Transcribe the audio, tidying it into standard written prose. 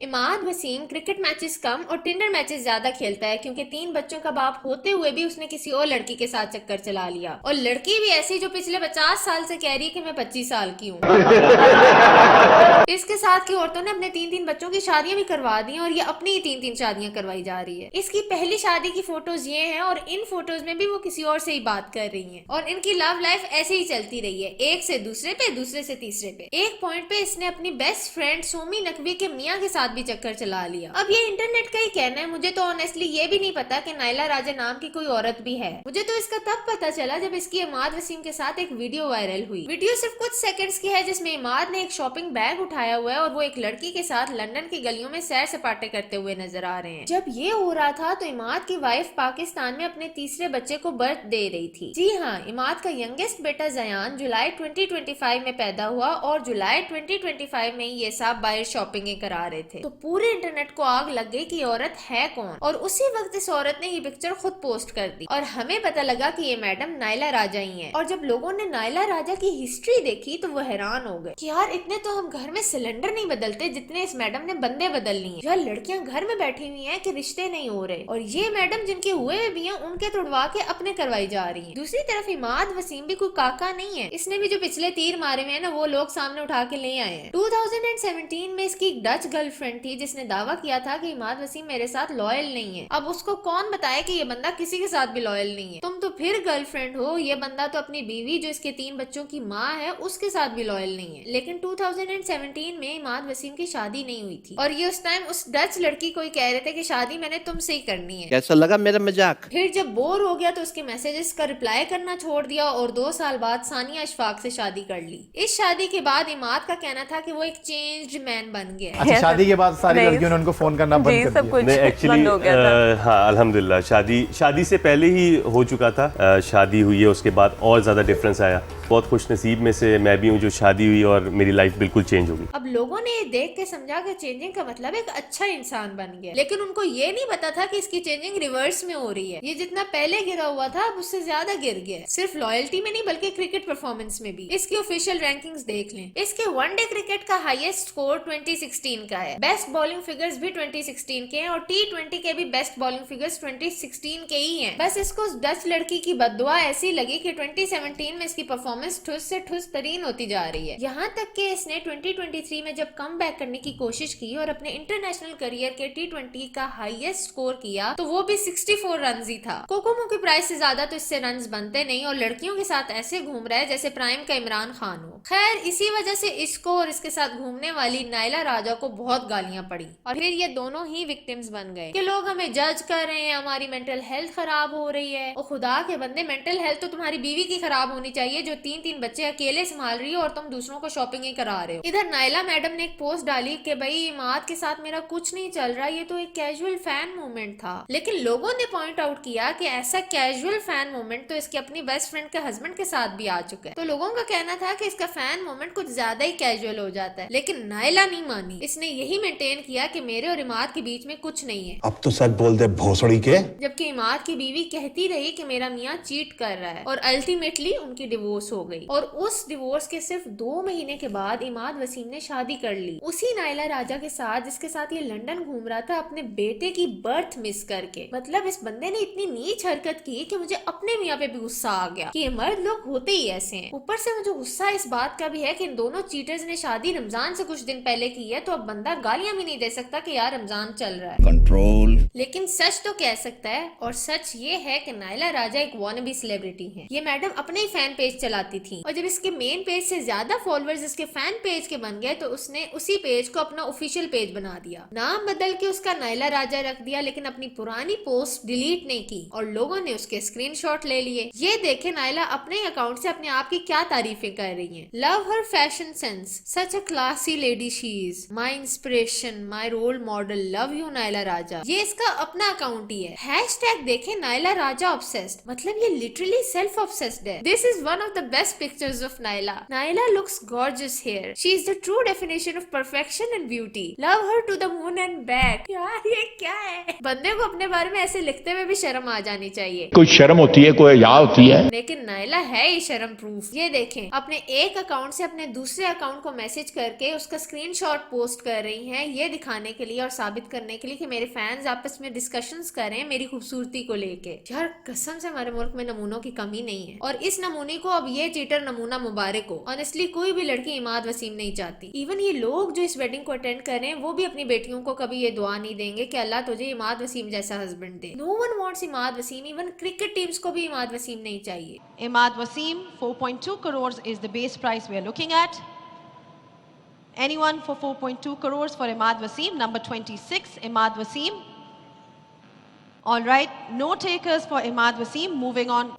Imad Wasim cricket matches कम और Tinder matches ज्यादा खेलता है क्योंकि 3 बच्चों का बाप होते हुए भी उसने किसी और लड़की के साथ चक्कर चला लिया, और लड़की भी ऐसी जो पिछले 50 साल से कह रही है कि मैं 25 साल की हूँ। इसके साथ की औरतों ने अपने 3-3 बच्चों की शादियां भी करवा दी और ये अपनी ही 3-3 शादियां करवाई जा रही है। इसकी पहली शादी की फोटोज ये हैं और इन फोटोज में भी वो किसी और से ही बात कर रही हैं और इनकी लव लाइफ ऐसे ही चलती रही है, एक से दूसरे पे, दूसरे से तीसरे पे। एक पॉइंट पे इसने अपनी बेस्ट फ्रेंड सोमी नकवी के मियाँ के साथ भी चक्कर चला लिया। अब ये इंटरनेट का ही कहना है, मुझे तो ऑनेस्टली ये भी नहीं पता कि नायला राजा नाम की कोई औरत भी है। मुझे तो इसका तब पता चला जब इसकी इमाद वसीम के साथ एक वीडियो वायरल हुई। वीडियो सिर्फ कुछ सेकंड्स की है जिसमें इमाद ने एक शॉपिंग बैग उठाया हुआ है और वो एक लड़की के साथ लंदन की गलियों में सैर सपाटे करते हुए नजर आ रहे हैं। जब ये हो रहा था तो इमाद की वाइफ पाकिस्तान में अपने तीसरे बच्चे को बर्थ दे रही थी। जी हाँ, इमाद का यंगेस्ट बेटा जयान जुलाई 2025 में पैदा हुआ और जुलाई 2025 में ये सब बाहर शॉपिंग करा रहे थे। तो पूरे इंटरनेट को आग लग गई कि ये औरत है कौन, और उसी वक्त इस औरत ने ये पिक्चर खुद पोस्ट कर दी और हमें पता लगा कि ये मैडम नायला राजा ही है। और जब लोगों ने नायला राजा की हिस्ट्री देखी तो वो हैरान हो गए कि यार इतने तो हम घर में सिलेंडर नहीं बदलते जितने इस मैडम ने बंदे बदल लिए। यार लड़कियां घर में बैठी हुई हैं कि रिश्ते नहीं हो रहे, और ये मैडम जिनके हुए भी हैं उनके तुड़वा के अपने करवाई जा रही है। दूसरी तरफ इमाद वसीम भी कोई काका नहीं है, इसने भी जो पिछले तीर मारे हुए हैं ना वो लोग सामने उठा के ले आए हैं। 2017 में इसकी एक डच गर्लफ्रेंड थी जिसने दावा किया था कि इमाद वसीम मेरे साथ लॉयल नहीं है। अब उसको कौन बताए कि ये बंदा किसी के साथ भी लॉयल नहीं है। तुम तो फिर गर्लफ्रेंड हो, ये बंदा तो अपनी बीवी जो इसके 3 बच्चों की माँ है उसके साथ भी लॉयल नहीं है। लेकिन 2017 में इमाद वसीम की शादी नहीं हुई थी और ये उस टाइम उस डच लड़की को ही कह रहे थे कि शादी मैंने तुमसे ही करनी है। कैसा लगा मेरा मजाक? फिर जब बोर हो गया तो उसके मैसेजेस का रिप्लाई करना छोड़ दिया और 2 साल बाद सानिया अशफाक से शादी कर ली। इस शादी के बाद इमाद का कहना था कि वो एक चेंज्ड मैन बन गया। अच्छा, शादी के बाद सारी लड़कियों ने उनको फोन करना बंद कर दिया। नहीं एक्चुअली हाँ अल्हम्दुलिल्लाह शादी से पहले ही हो चुका था। शादी हुई है उसके बाद और ज्यादा डिफरेंस आया। बहुत खुश नसीब में से मैं भी हूँ जो शादी हुई और मेरी लाइफ बिल्कुल चेंज हो गई। अब लोगों ने ये देख के समझा कि चेंजिंग का मतलब एक अच्छा इंसान बन गया, लेकिन उनको ये नहीं पता था कि इसकी चेंजिंग रिवर्स में हो रही है। ये जितना पहले गिरा हुआ था अब उससे ज्यादा गिर गया है, सिर्फ लॉयल्टी में नहीं बल्कि क्रिकेट परफॉर्मेंस में भी। इसकी ऑफिशियल रैंकिंग्स देख लें। इसके वनडे क्रिकेट का हाईएस्ट स्कोर 2016 का है। बेस्ट बॉलिंग फिगर्स भी 2016 के हैं और T20 के भी बेस्ट बॉलिंग फिगर्स 2016 के ही हैं। बस इसको उस डच लड़की की बददुआ ऐसी लगी कि 2017 में इसकी परफॉर्मेंस ठुस से ठुस तरीन होती जा रही है। यहाँ तक कि इसने 2023 में जब कम बैक करने की कोशिश की और अपने इंटरनेशनल करियर के T20 का हाईएस्ट स्कोर किया तो वो भी 64 रन ही था। कोकोमो की प्राइस से ज्यादा तो इससे रन बनते नहीं और लड़कियों के साथ ऐसे घूम रहा है जैसे प्राइम का इमरान खान हो। खैर इसी वजह से इसको और इसके साथ घूमने वाली नायला राजा को बहुत गालियां पड़ी और फिर ये दोनों ही विक्टिम्स बन गए कि लोग हमें जज कर रहे हैं, हमारी मेंटल हेल्थ खराब हो रही है। और खुदा के बंदे, मेंटल हेल्थ तो तुम्हारी बीवी की खराब होनी चाहिए जो 3-3 बच्चे अकेले संभाल रही है और तुम दूसरों को शॉपिंग ही करा रहे हो। इधर नायला मैडम ने एक पोस्ट डाली कि भाई इमाद के साथ मेरा कुछ नहीं चल रहा, ये तो एक कैजुअल फैन मोमेंट था। लेकिन लोगों ने पॉइंट आउट किया कि ऐसा कैजुअल फैन मोमेंट तो इसके अपनी बेस्ट फ्रेंड के हस्बैंड के साथ भी आ चुका है। तो लोगों का कहना था कि इसका फैन मोमेंट कुछ ज्यादा ही कैजुअल हो जाता है, लेकिन नायला नहीं मानी। इसने यही मेंटेन किया कि मेरे और इमाद के बीच में कुछ नहीं है। अब तो सच बोल दे भोसड़ी के। जबकि इमाद की बीवी कहती रही कि मेरा मियाँ चीट कर रहा है और अल्टीमेटली उनकी डिवोर्स हो गई। और उस डिवोर्स के सिर्फ 2 महीने के बाद इमाद वसीम ने शादी कर ली उसी नायला राजा के साथ जिसके साथ ये लंदन घूम रहा था अपने बेटे की बर्थ मिस करके। मतलब इस बंदे ने इतनी नीच हरकत की कि मुझे अपने मियाँ पे भी गुस्सा आ गया कि ये मर्द लोग होते ही ऐसे हैं। ऊपर से मुझे गुस्सा इस बात का भी है कि इन दोनों चीटर्स ने शादी रमजान से कुछ दिन पहले की है, तो अब बंदा गालियां भी नहीं दे सकता कि यार रमजान चल रहा है। कंट्रोल। लेकिन सच तो कह सकता है, और सच ये है कि नायला राजा एक वॉनबी सेलिब्रिटी है। ये मैडम अपने ही फैन पेज चलाती थी और जब इसके मेन पेज से ज्यादा फॉलोअर्स इसके फैन पेज के बन गए तो उसने उसी पेज को अपना ऑफिशियल पेज बना दिया। नाम बदल के उसका नायला राजा रख दिया, लेकिन अपनी पुरानी पोस्ट डिलीट नहीं की और लोगों ने उसके स्क्रीनशॉट ले लिए। ये देखे नायला अपने अकाउंट से अपने आप की क्या तारीफें कर रही है। Love her fashion sense, such a classy lady she is, my inspiration, my role model, love you Nayla Raja. ये इसका अपना अकाउंट ही है। हैशटैग देखे नायला राजा ऑब्सेस्ड, मतलब ये लिटरली सेल्फ ऑब्सेस्ड है। This is one of the best pictures of Naila. Naila looks gorgeous here. She is the true definition of perfection and beauty. Love her to the moon and back. यार ये क्या है? बंदे को अपने बारे में ऐसे लिखते हुए भी शर्म आ जानी चाहिए। कोई शर्म होती है, कोई हया होती है। लेकिन नायला है ही शर्म प्रूफ। ये देखें, अपने एक अकाउंट से अपने दूसरे अकाउंट को मैसेज करके उसका स्क्रीनशॉट पोस्ट कर रही हैं, ये दिखाने के लिए और साबित करने के लिए कि मेरे फैंस आपस में डिस्कशंस करें मेरी खूबसूरती को लेके। यार कसम से हमारे मुल्क में नमूनों की कमी नहीं है, और इस नमूने को अब ये चीटर नमूना मुबारक हो। ऑनेस्टली कोई भी लड़की इमाद वसीम नहीं चाहती। इवन ये लोग जो इस वेडिंग को अटेंड कर रहे हैं वो भी अपनी बेटियों को कभी ये दुआ नहीं देंगे कि अल्लाह तुझे इमाद वसीम जैसा हस्बैंड दे। No one wants Imad Wasim. Even cricket teams को भी इमाद वसीम नहीं चाहिए। Imad Wasim, 4.2 crores is the base price we are looking at. Anyone for 4.2 crores for Imad Wasim? Number 26, Imad Wasim. All right, no takers for Imad Wasim. Moving on.